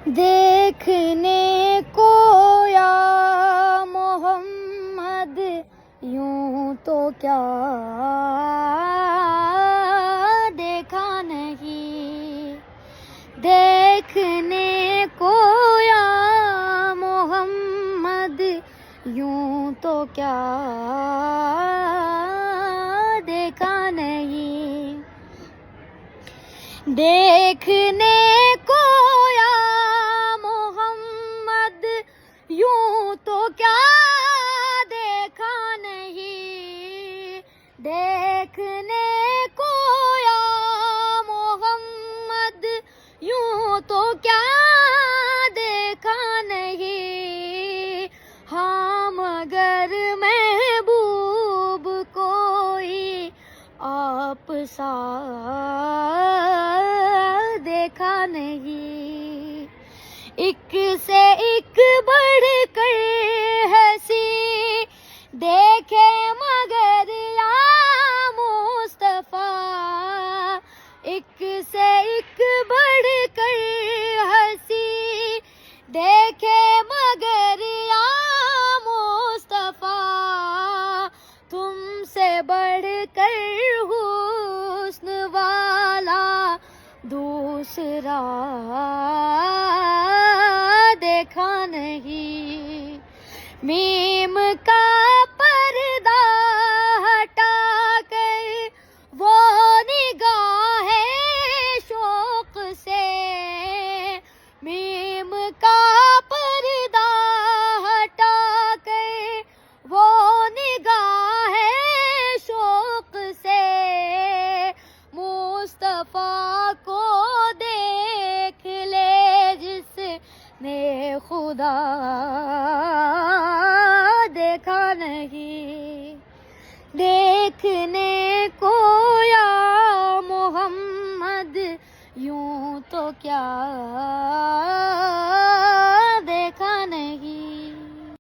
دیکھنے کو یا محمد یوں تو کیا دیکھا نہیں، دیکھنے کو یا محمد یوں تو کیا دیکھا نہیں، دیکھنے کو یا محمد یوں تو کیا دیکھا نہیں، دیکھنے کو یا محمد یوں تو کیا دیکھا نہیں، ہاں مگر محبوب کوئی آپ سا دیکھا نہیں، ایک سے ایک بڑھ کر ہنسی دیکھے مگر یا مصطفیٰ، ایک سے ایک بڑھ کر ہنسی دیکھے مگر یا مصطفیٰ، تم سے بڑھ کر حسن والا دوسرا دیکھا نہیں، میم کا پردہ ہٹا کر وہ نگاہ شوق سے، میم کا پردہ ہٹا کر وہ نگاہ شوق سے، مصطفیٰ کو دیکھ لے جس نے خدا دیکھا نہیں، دیکھنے کو یا محمد یوں تو کیا